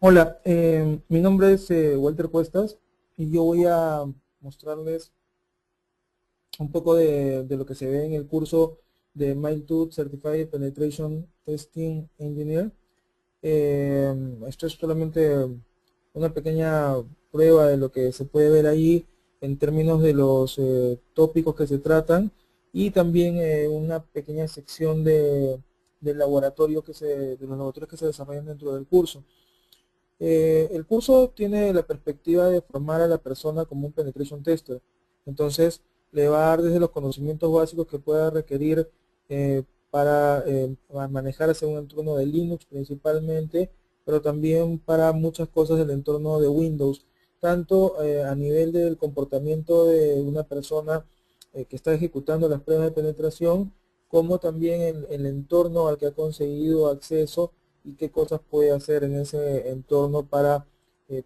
Hola, mi nombre es Walter Cuestas y yo voy a mostrarles un poco de lo que se ve en el curso de Mailtooth Certified Penetration Testing Engineer. Esto es solamente una pequeña prueba de lo que se puede ver ahí en términos de los tópicos que se tratan y también una pequeña sección del laboratorio de los laboratorios que se desarrollan dentro del curso. El curso tiene la perspectiva de formar a la persona como un penetration tester. Entonces, le va a dar desde los conocimientos básicos que pueda requerir para manejarse en un entorno de Linux principalmente, pero también para muchas cosas del entorno de Windows, tanto a nivel del comportamiento de una persona que está ejecutando las pruebas de penetración, como también el entorno al que ha conseguido acceso y qué cosas puede hacer en ese entorno para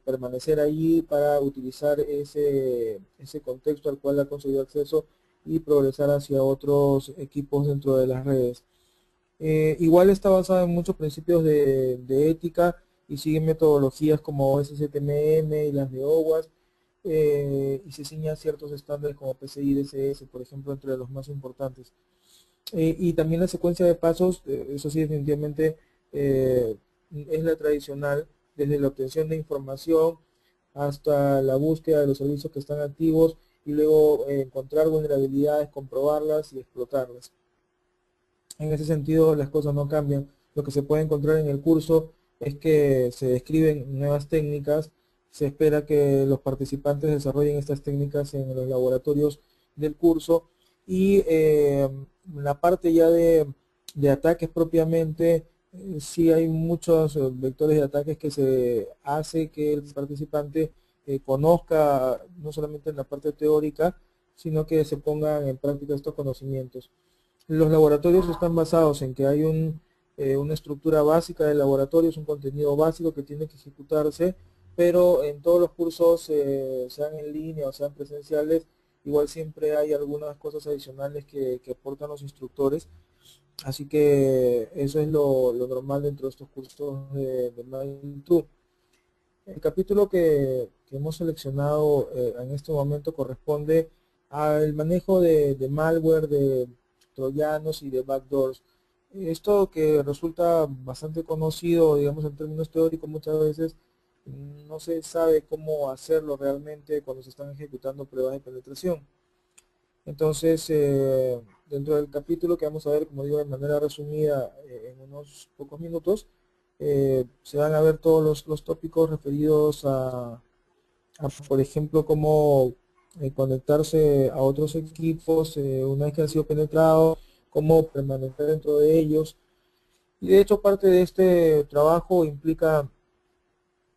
permanecer allí, para utilizar ese contexto al cual ha conseguido acceso y progresar hacia otros equipos dentro de las redes. Igual está basada en muchos principios de ética y sigue metodologías como SCTMM y las de OWASP, y se ciña a ciertos estándares como PCI DSS, por ejemplo, entre los más importantes. Y también la secuencia de pasos, eso sí definitivamente eh, es la tradicional, desde la obtención de información hasta la búsqueda de los servicios que están activos y luego encontrar vulnerabilidades, comprobarlas y explotarlas. En ese sentido las cosas no cambian. Lo que se puede encontrar en el curso es que se describen nuevas técnicas, se espera que los participantes desarrollen estas técnicas en los laboratorios del curso y la parte ya de ataques propiamente, sí hay muchos vectores de ataques que se hace que el participante conozca no solamente en la parte teórica, sino que se pongan en práctica estos conocimientos. Los laboratorios están basados en que hay una estructura básica de laboratorios, un contenido básico que tiene que ejecutarse, pero en todos los cursos, sean en línea o sean presenciales, igual siempre hay algunas cosas adicionales que aportan los instructores. Así que eso es lo normal dentro de estos cursos de Mail2. El capítulo que hemos seleccionado en este momento corresponde al manejo de malware, de troyanos y de backdoors. Esto que resulta bastante conocido, digamos en términos teóricos, muchas veces no se sabe cómo hacerlo realmente cuando se están ejecutando pruebas de penetración. Entonces, dentro del capítulo que vamos a ver, como digo, de manera resumida en unos pocos minutos, se van a ver todos los tópicos referidos por ejemplo, cómo conectarse a otros equipos una vez que han sido penetrados, cómo permanecer dentro de ellos. Y de hecho, parte de este trabajo implica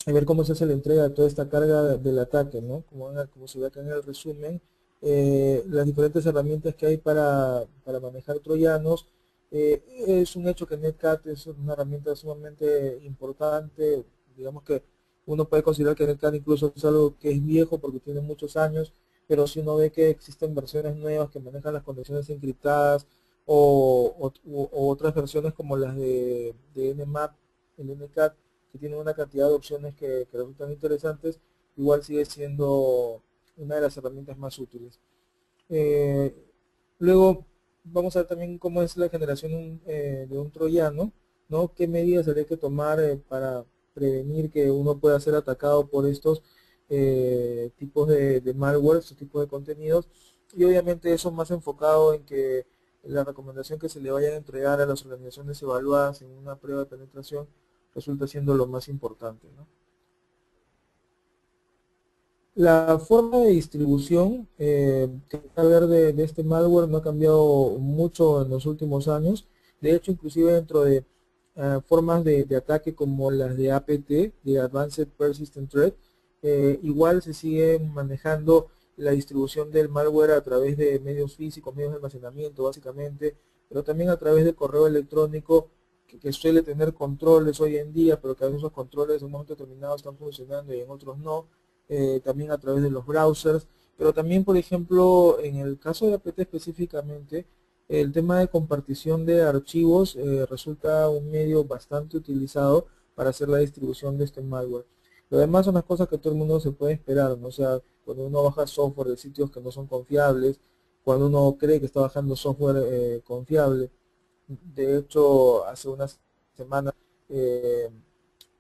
ver cómo se hace la entrega de toda esta carga del ataque, ¿no? Como se ve acá en el resumen, las diferentes herramientas que hay para manejar troyanos. Es un hecho que Netcat es una herramienta sumamente importante, digamos que uno puede considerar que Netcat incluso es algo que es viejo porque tiene muchos años, pero si uno ve que existen versiones nuevas que manejan las conexiones encriptadas o otras versiones como las de Nmap, el Ncat, que tiene una cantidad de opciones que resultan interesantes, igual sigue siendo una de las herramientas más útiles. Eh, Luego vamos a ver también cómo es la generación de un troyano, ¿no? Qué medidas habría que tomar para prevenir que uno pueda ser atacado por estos tipos de malware, estos tipos de contenidos, y obviamente eso más enfocado en que la recomendación que se le vayan a entregar a las organizaciones evaluadas en una prueba de penetración resulta siendo lo más importante, ¿no? La forma de distribución que a ver de este malware no ha cambiado mucho en los últimos años. De hecho, inclusive dentro de formas de ataque como las de APT, de Advanced Persistent Threat, igual se sigue manejando la distribución del malware a través de medios físicos, medios de almacenamiento básicamente, pero también a través de correo electrónico que suele tener controles hoy en día, pero que a veces esos controles en un momento determinado están funcionando y en otros no. También a través de los browsers, pero también, por ejemplo, en el caso de APT específicamente, el tema de compartición de archivos resulta un medio bastante utilizado para hacer la distribución de este malware. Lo demás son las cosas que todo el mundo se puede esperar, ¿no? O sea, cuando uno baja software de sitios que no son confiables, cuando uno cree que está bajando software confiable. De hecho, hace unas semanas eh,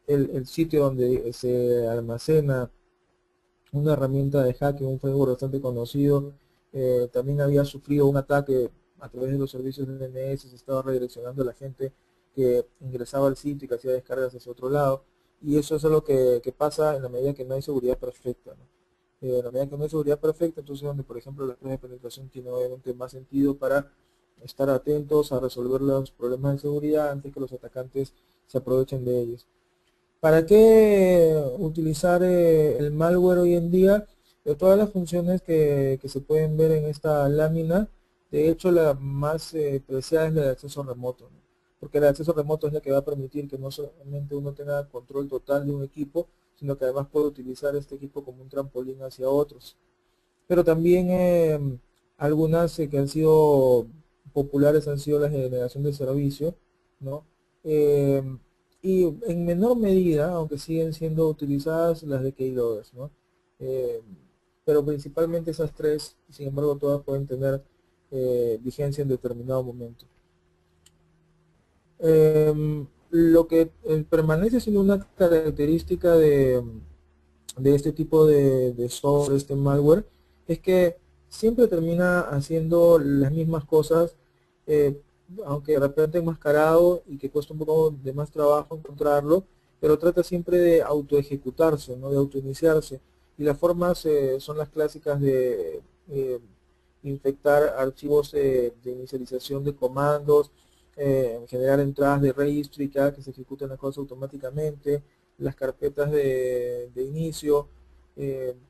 el sitio donde se almacena una herramienta de hacking, un framework bastante conocido, también había sufrido un ataque a través de los servicios de DNS, se estaba redireccionando a la gente que ingresaba al sitio y que hacía descargas hacia otro lado, y eso es lo que pasa en la medida que no hay seguridad perfecta, ¿no? En la medida que no hay seguridad perfecta, entonces donde por ejemplo la prueba de penetración tiene obviamente más sentido para estar atentos a resolver los problemas de seguridad antes que los atacantes se aprovechen de ellos. ¿Para qué utilizar el malware hoy en día? De todas las funciones que se pueden ver en esta lámina, de hecho la más preciada es la de acceso remoto, ¿no? Porque el acceso remoto es la que va a permitir que no solamente uno tenga control total de un equipo, sino que además puede utilizar este equipo como un trampolín hacia otros. Pero también algunas que han sido populares han sido las de denegación de servicio, ¿no? Eh, y en menor medida, aunque siguen siendo utilizadas las de keylogger, ¿no? Eh, pero principalmente esas tres, sin embargo, todas pueden tener vigencia en determinado momento. Lo que permanece siendo una característica de este tipo de software, este malware, es que siempre termina haciendo las mismas cosas, eh, aunque de repente enmascarado y que cuesta un poco de más trabajo encontrarlo, pero trata siempre de autoejecutarse, ¿no? De autoiniciarse. Y las formas son las clásicas de infectar archivos de inicialización de comandos, generar entradas de registro y que se ejecuten las cosas automáticamente, las carpetas de inicio.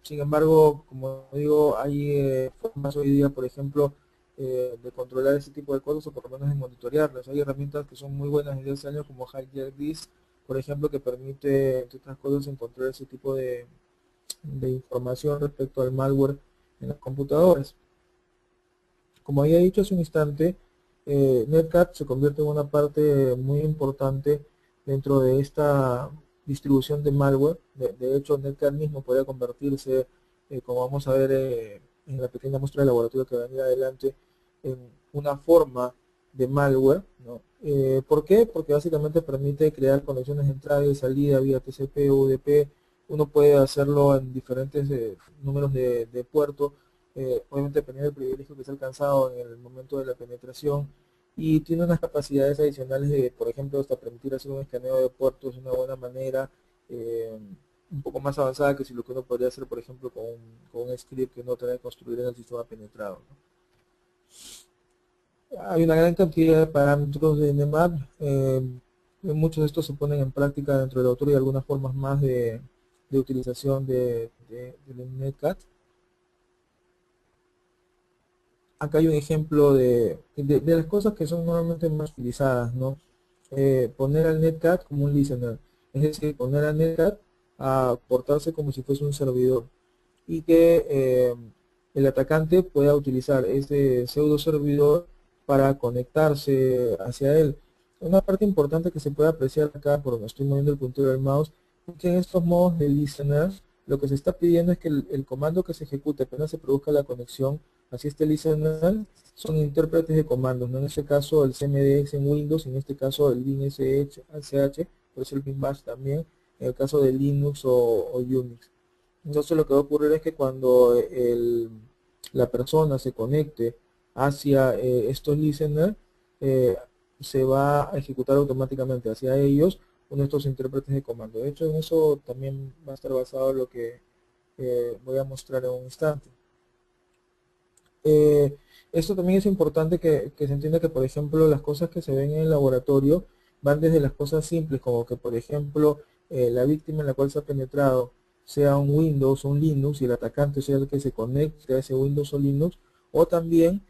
Sin embargo, como digo, hay formas hoy día, por ejemplo, de controlar ese tipo de cosas o por lo menos de monitorearlas. Hay herramientas que son muy buenas desde hace años como HijackDisk, por ejemplo, que permite, entre otras cosas, encontrar ese tipo de información respecto al malware en las computadoras. Como había dicho hace un instante, Netcat se convierte en una parte muy importante dentro de esta distribución de malware. De hecho, Netcat mismo podría convertirse, como vamos a ver en la pequeña muestra de laboratorio que va a venir adelante, en una forma de malware, ¿no? ¿Por qué? Porque básicamente permite crear conexiones de entrada y salida vía TCP o UDP. Uno puede hacerlo en diferentes números de puertos, obviamente dependiendo del privilegio que se ha alcanzado en el momento de la penetración, y tiene unas capacidades adicionales de, por ejemplo, hasta permitir hacer un escaneo de puertos de una buena manera, un poco más avanzada que si lo que uno podría hacer, por ejemplo, con un script que uno tiene que construir en el sistema penetrado, ¿no? Hay una gran cantidad de parámetros de Nmap, muchos de estos se ponen en práctica dentro del autor y algunas formas más de utilización del Netcat. Acá hay un ejemplo de las cosas que son normalmente más utilizadas, ¿no? Poner al Netcat como un listener, es decir, poner al Netcat a portarse como si fuese un servidor y que el atacante pueda utilizar este pseudo servidor para conectarse hacia él. Una parte importante que se puede apreciar acá, por donde estoy moviendo el puntero del mouse, es que en estos modos de listener lo que se está pidiendo es que el comando que se ejecute apenas se produzca la conexión hacia este listener son intérpretes de comandos, ¿no? En este caso el CMDX en Windows, en este caso el BinSH, puede ser el BinBash también, en el caso de Linux o Unix. Entonces lo que va a ocurrir es que cuando la persona se conecte hacia estos listeners, se va a ejecutar automáticamente hacia ellos uno de estos intérpretes de comando. De hecho, en eso también va a estar basado en lo que voy a mostrar en un instante. Esto también es importante que se entienda que, por ejemplo, las cosas que se ven en el laboratorio van desde las cosas simples, como que, por ejemplo, la víctima en la cual se ha penetrado sea un Windows o un Linux y el atacante sea el que se conecte a ese Windows o Linux, o también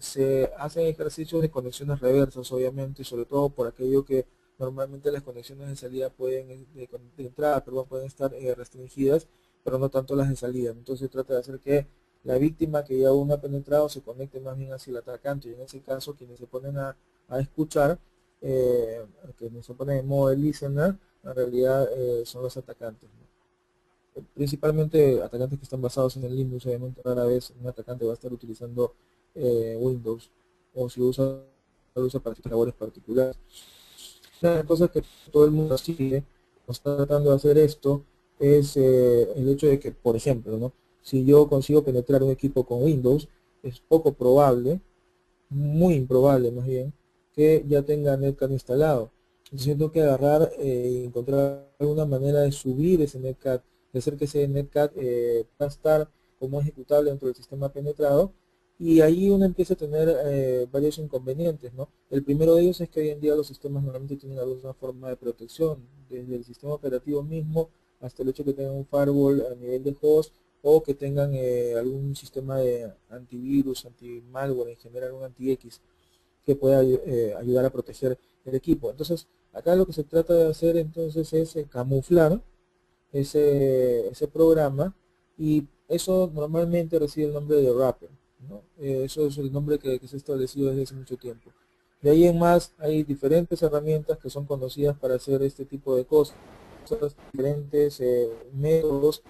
se hacen ejercicios de conexiones reversas, obviamente, sobre todo por aquello que normalmente las conexiones de salida de entrada, perdón, pueden estar restringidas, pero no tanto las de salida. Entonces se trata de hacer que la víctima que ya aún ha penetrado se conecte más bien hacia el atacante, y en ese caso quienes se ponen a escuchar que se pone en modo de listener, en realidad son los atacantes, ¿no? Principalmente atacantes que están basados en el Linux. Obviamente rara vez un atacante va a estar utilizando Windows, o si lo usa para labores particulares. Una de las cosas que todo el mundo sigue, no está tratando de hacer esto, es el hecho de que, por ejemplo, ¿no? Si yo consigo penetrar un equipo con Windows, es poco probable, muy improbable más bien, que ya tenga Netcat instalado. Entonces tengo que agarrar y encontrar alguna manera de subir ese Netcat, de hacer que ese Netcat pueda estar como ejecutable dentro del sistema penetrado, y ahí uno empieza a tener varios inconvenientes, ¿no? El primero de ellos es que hoy en día los sistemas normalmente tienen alguna forma de protección, desde el sistema operativo mismo hasta el hecho de que tengan un firewall a nivel de host, o que tengan algún sistema de antivirus, anti-malware, en general un anti-X, que pueda ayudar a proteger el equipo. Entonces, acá lo que se trata de hacer entonces es camuflar ese programa, y eso normalmente recibe el nombre de wrapper, ¿no? Eso es el nombre que se ha establecido desde hace mucho tiempo. De ahí en más hay diferentes herramientas que son conocidas para hacer este tipo de cosas, diferentes métodos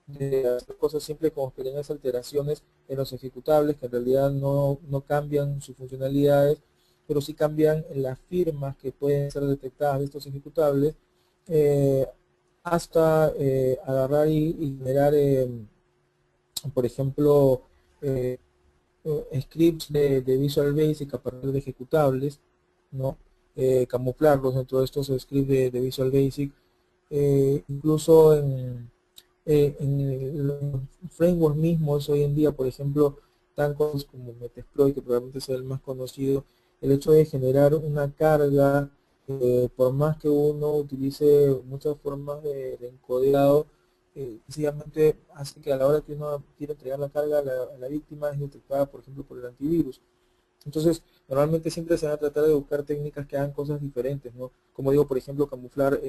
de hacer cosas simples como pequeñas alteraciones en los ejecutables que en realidad no cambian sus funcionalidades, pero sí cambian las firmas que pueden ser detectadas de estos ejecutables, eh, hasta agarrar y generar, por ejemplo, eh, scripts de Visual Basic a partir de ejecutables, ¿no? Camuflarlos dentro de estos scripts de Visual Basic, incluso en los frameworks mismos hoy en día, por ejemplo, tan cosas como Metasploit, que probablemente sea el más conocido, el hecho de generar una carga, por más que uno utilice muchas formas de encodeado, sencillamente hace que a la hora que uno quiere entregar la carga a la víctima es detectada, por ejemplo, por el antivirus. Entonces, normalmente siempre se va a tratar de buscar técnicas que hagan cosas diferentes, ¿no? Como digo, por ejemplo, camuflar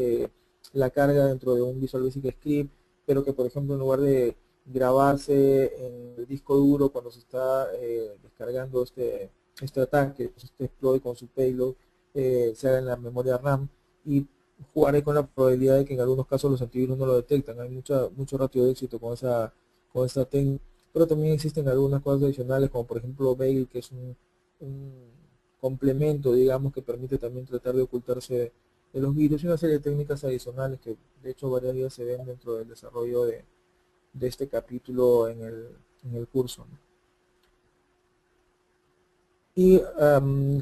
la carga dentro de un Visual Basic Script, pero que, por ejemplo, en lugar de grabarse en el disco duro cuando se está descargando este ataque, este exploit con su payload, se haga en la memoria RAM, y jugaré con la probabilidad de que en algunos casos los antivirus no lo detectan. Hay mucho ratio de éxito con esta técnica, pero también existen algunas cosas adicionales, como por ejemplo Veil, que es un complemento, digamos, que permite también tratar de ocultarse de los virus, y una serie de técnicas adicionales que de hecho varias días se ven dentro del desarrollo de este capítulo en el curso, ¿no? Y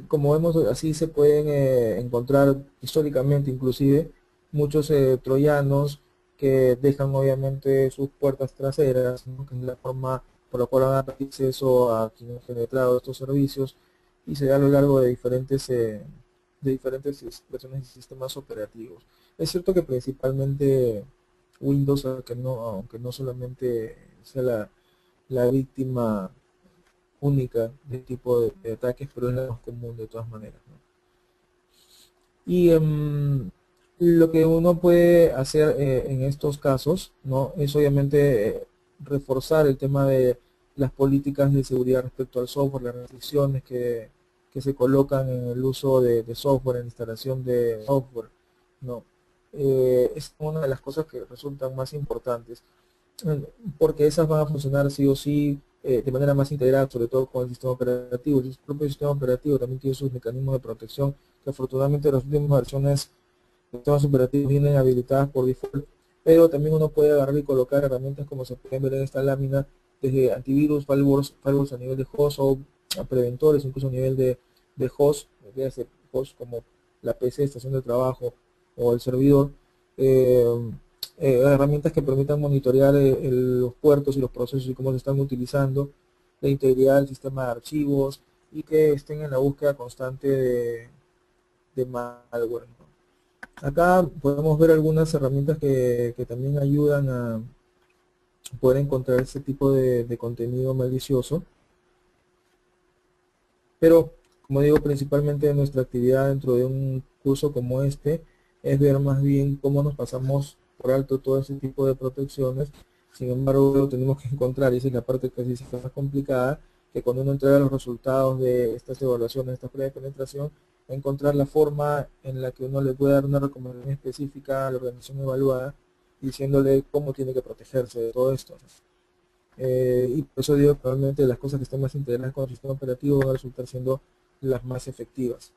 como vemos, así se pueden encontrar históricamente inclusive muchos troyanos que dejan obviamente sus puertas traseras, ¿no? Que es la forma por la cual van a dar acceso a quienes han penetrado estos servicios, y se da a lo largo de diferentes versiones y sistemas operativos. Es cierto que principalmente Windows, aunque no solamente sea la víctima única de tipo de ataques, pero es la más común de todas maneras, ¿no? Y lo que uno puede hacer en estos casos, ¿no? Es obviamente reforzar el tema de las políticas de seguridad respecto al software, las restricciones que se colocan en el uso de software, en instalación de software, ¿no? Es una de las cosas que resultan más importantes, porque esas van a funcionar sí o sí de manera más integrada, sobre todo con el sistema operativo. El propio sistema operativo también tiene sus mecanismos de protección, que afortunadamente las últimas versiones de sistemas operativos vienen habilitadas por default, pero también uno puede agarrar y colocar herramientas como se pueden ver en esta lámina, desde antivirus, firewalls a nivel de host, o a preventores incluso a nivel de host, de host como la PC, estación de trabajo, o el servidor, eh, herramientas que permitan monitorear los puertos y los procesos y cómo se están utilizando, la integridad del sistema de archivos, y que estén en la búsqueda constante de malware, ¿no? Acá podemos ver algunas herramientas que también ayudan a poder encontrar ese tipo de contenido malicioso, pero como digo, principalmente nuestra actividad dentro de un curso como este es ver más bien cómo nos pasamos por alto todo ese tipo de protecciones. Sin embargo, lo tenemos que encontrar, y esa es la parte que es más complicada, que cuando uno entrega los resultados de estas evaluaciones, de estas pruebas de penetración, encontrar la forma en la que uno le puede dar una recomendación específica a la organización evaluada, diciéndole cómo tiene que protegerse de todo esto. Y por eso digo que probablemente las cosas que estén más integradas con el sistema operativo van a resultar siendo las más efectivas.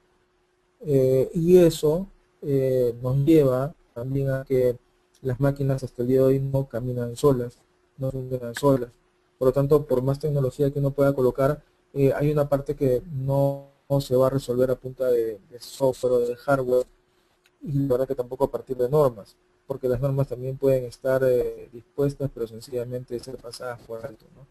Y eso nos lleva también a que las máquinas hasta el día de hoy no caminan solas, no funcionan solas. Por lo tanto, por más tecnología que uno pueda colocar, hay una parte que no se va a resolver a punta de software o de hardware, y la verdad que tampoco a partir de normas, porque las normas también pueden estar dispuestas, pero sencillamente ser pasadas por alto, ¿no?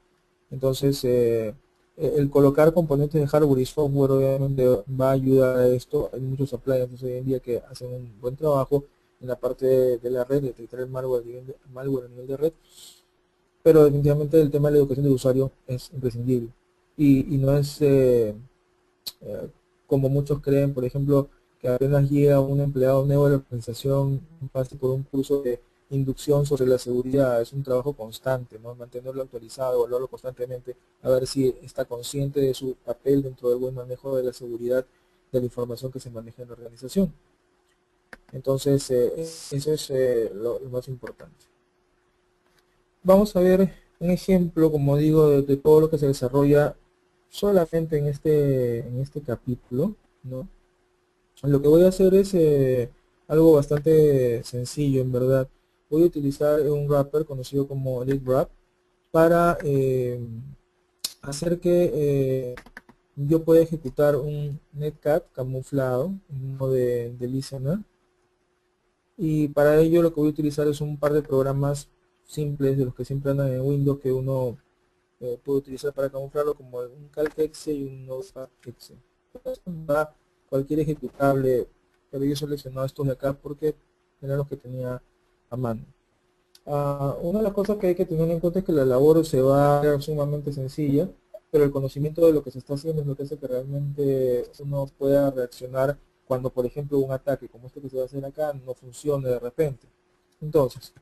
Entonces, el colocar componentes de hardware y software obviamente va a ayudar a esto. Hay muchos appliances hoy en día que hacen un buen trabajo en la parte de la red, de detectar el malware a nivel de red, pero definitivamente el tema de la educación del usuario es imprescindible. Y no es como muchos creen, por ejemplo, que apenas llega un empleado nuevo a la organización, pase por un curso de inducción sobre la seguridad. Es un trabajo constante, ¿no? Mantenerlo actualizado, evaluarlo constantemente, a ver si está consciente de su papel dentro del buen manejo de la seguridad de la información que se maneja en la organización. Entonces, eso es lo más importante. Vamos a ver un ejemplo, como digo, de todo lo que se desarrolla solamente en este capítulo, ¿no? Lo que voy a hacer es algo bastante sencillo, en verdad. Voy a utilizar un wrapper conocido como Elite Wrap para hacer que yo pueda ejecutar un netcat camuflado, uno de listener. Y para ello lo que voy a utilizar es un par de programas simples de los que siempre andan en Windows, que uno puede utilizar para camuflarlo, como un calcex y un notepad.exe. Va cualquier ejecutable, pero yo he seleccionado estos de acá porque eran los que tenía a mano. Una de las cosas que hay que tener en cuenta es que la labor se va a hacer sumamente sencilla, pero el conocimiento de lo que se está haciendo es lo que hace que realmente uno pueda reaccionar cuando, por ejemplo, un ataque como este que se va a hacer acá no funcione de repente. Entonces,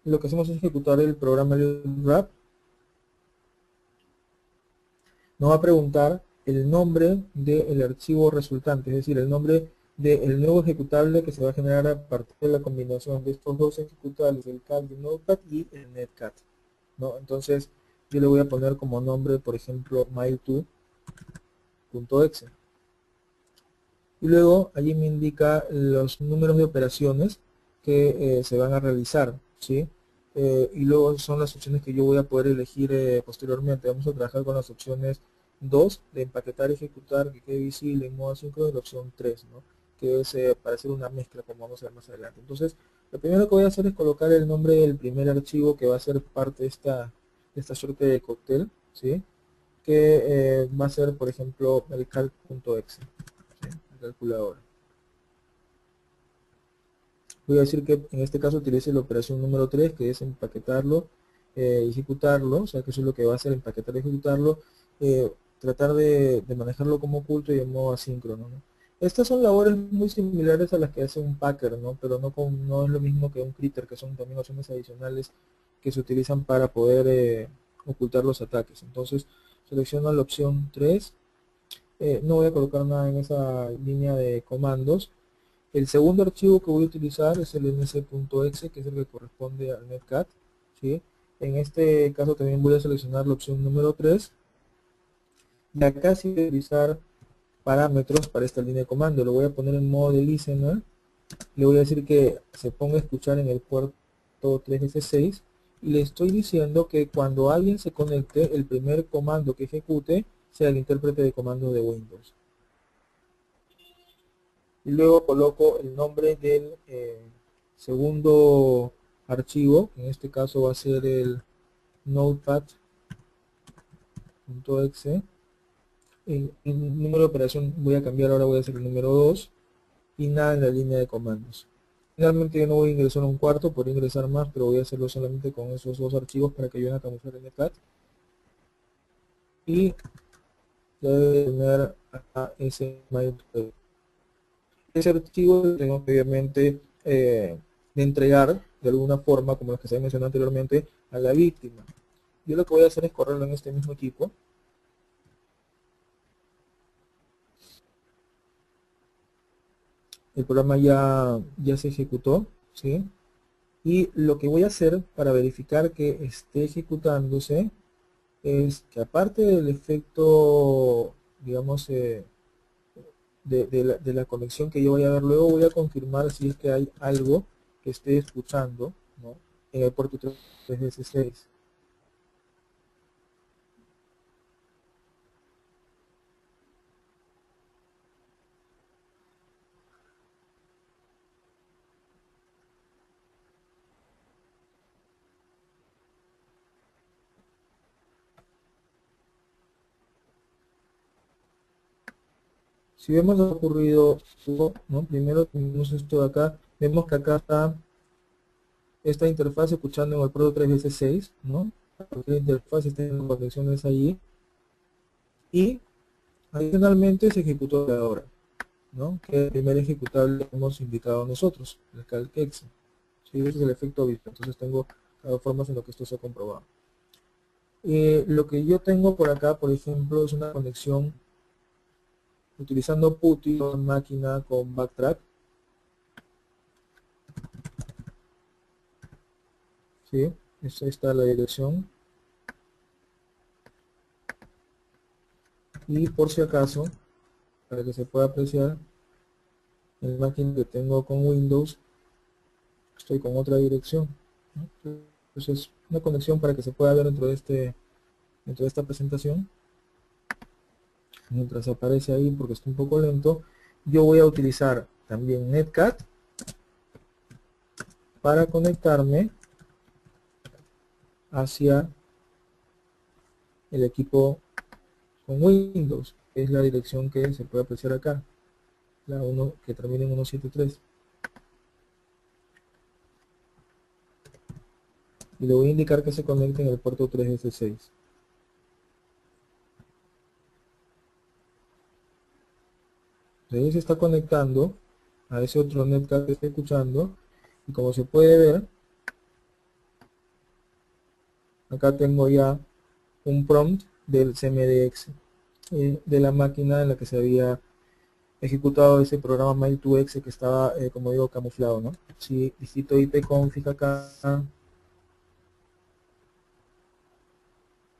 lo que hacemos es ejecutar el programa wrap. Nos va a preguntar el nombre del archivo resultante, es decir, el nombre del nuevo ejecutable que se va a generar a partir de la combinación de estos dos ejecutables, el cat y el notepad y el netcat, ¿no? Entonces yo le voy a poner como nombre, por ejemplo, mail2.exe, y luego allí me indica los números de operaciones que se van a realizar, ¿sí? Y luego son las opciones que yo voy a poder elegir posteriormente. Vamos a trabajar con las opciones 2 de empaquetar y ejecutar, que quede visible en modo asíncrono, y la opción 3, ¿no? Que es para hacer una mezcla, como vamos a ver más adelante. Entonces, lo primero que voy a hacer es colocar el nombre del primer archivo que va a ser parte de esta suerte de cóctel, ¿sí? Que va a ser, por ejemplo, el calc.exe, ¿sí? La calculadora. Voy a decir que en este caso utilice la operación número 3, que es empaquetarlo, ejecutarlo, o sea que eso es lo que va a hacer, empaquetar y ejecutarlo, tratar de manejarlo como oculto y en modo asíncrono, ¿no? Estas son labores muy similares a las que hace un packer, ¿no? Pero no es lo mismo que un critter, que son también opciones adicionales que se utilizan para poder ocultar los ataques. Entonces selecciono la opción 3, no voy a colocar nada en esa línea de comandos. El segundo archivo que voy a utilizar es el nc.exe, que es el que corresponde al netcat, ¿sí? En este caso también voy a seleccionar la opción número 3, y acá sí voy a utilizar parámetros para esta línea de comando. Lo voy a poner en modo de listener, le voy a decir que se ponga a escuchar en el puerto 3F6, y le estoy diciendo que cuando alguien se conecte, el primer comando que ejecute sea el intérprete de comandos de Windows. Y luego coloco el nombre del segundo archivo, que en este caso va a ser el notepad.exe. El número de operación voy a cambiar, ahora voy a hacer el número 2, y nada en la línea de comandos. Finalmente yo no voy a ingresar a un cuarto, podría ingresar más, pero voy a hacerlo solamente con esos dos archivos para que ayuden a camuflar el netcat. Y ya debe tener acá ese mail. Ese archivo tengo que obviamente de entregar de alguna forma, como los que se mencionó anteriormente, a la víctima. Yo lo que voy a hacer es correrlo en este mismo equipo. el programa ya se ejecutó, ¿sí? Y lo que voy a hacer para verificar que esté ejecutándose es que, aparte del efecto, digamos, de la conexión que yo voy a ver luego, voy a confirmar si es que hay algo que esté escuchando, ¿no?, en el puerto 316. Si vemos lo ocurrido, ¿no?, primero tenemos esto de acá, vemos que acá está esta interfaz escuchando en el puerto 316, ¿no? La interfaz está en conexiones allí, y adicionalmente se ejecutó la hora, ¿no?, que es el primer ejecutable que hemos indicado nosotros, el calc-exe. Sí, ese es el efecto visual. Entonces tengo formas en lo que esto se ha comprobado. Lo que yo tengo por acá, por ejemplo, es una conexión utilizando PuTTY, máquina con backtrack. ¿Sí? Esta está la dirección. Y por si acaso, para que se pueda apreciar, en la máquina que tengo con Windows, estoy con otra dirección, ¿no? Entonces, una conexión para que se pueda ver dentro de esta presentación. Mientras aparece ahí, porque está un poco lento, yo voy a utilizar también Netcat para conectarme hacia el equipo con Windows, que es la dirección que se puede apreciar acá, la 1 que termina en 173. Y le voy a indicar que se conecte en el puerto 316. Ahí se está conectando a ese otro netcat que está escuchando, y como se puede ver, acá tengo ya un prompt del CMDX, de la máquina en la que se había ejecutado ese programa mail2exe que estaba, como digo, camuflado, ¿no? Si digito ipconfig acá,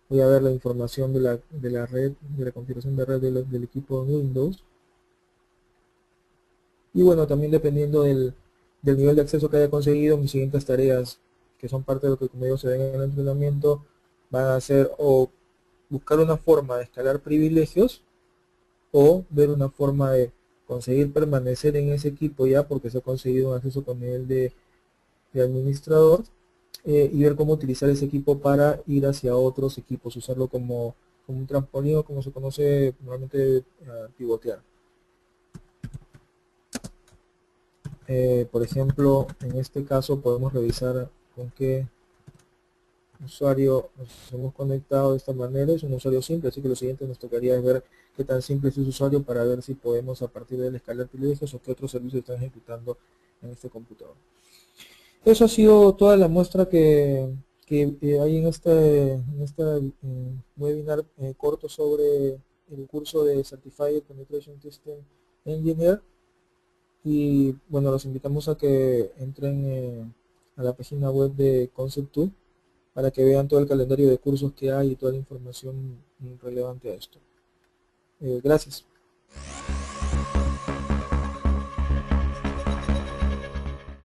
voy a ver la información de la red, de la configuración de red del equipo de Windows. Y bueno, también dependiendo del nivel de acceso que haya conseguido, mis siguientes tareas, que son parte de lo que, como digo, se ven en el entrenamiento, van a ser o buscar una forma de escalar privilegios, o ver una forma de conseguir permanecer en ese equipo ya porque se ha conseguido un acceso con nivel de administrador, y ver cómo utilizar ese equipo para ir hacia otros equipos, usarlo como un trampolín, o como se conoce normalmente, pivotear. Por ejemplo, en este caso podemos revisar con qué usuario nos hemos conectado de esta manera. Es un usuario simple, así que lo siguiente nos tocaría es ver qué tan simple es ese usuario, para ver si podemos a partir de él escalar privilegios o qué otros servicios están ejecutando en este computador. Eso ha sido toda la muestra que hay en este webinar corto sobre el curso de Certified Penetration Testing Engineer. Y bueno, los invitamos a que entren a la página web de Concept2 para que vean todo el calendario de cursos que hay y toda la información relevante a esto. Gracias.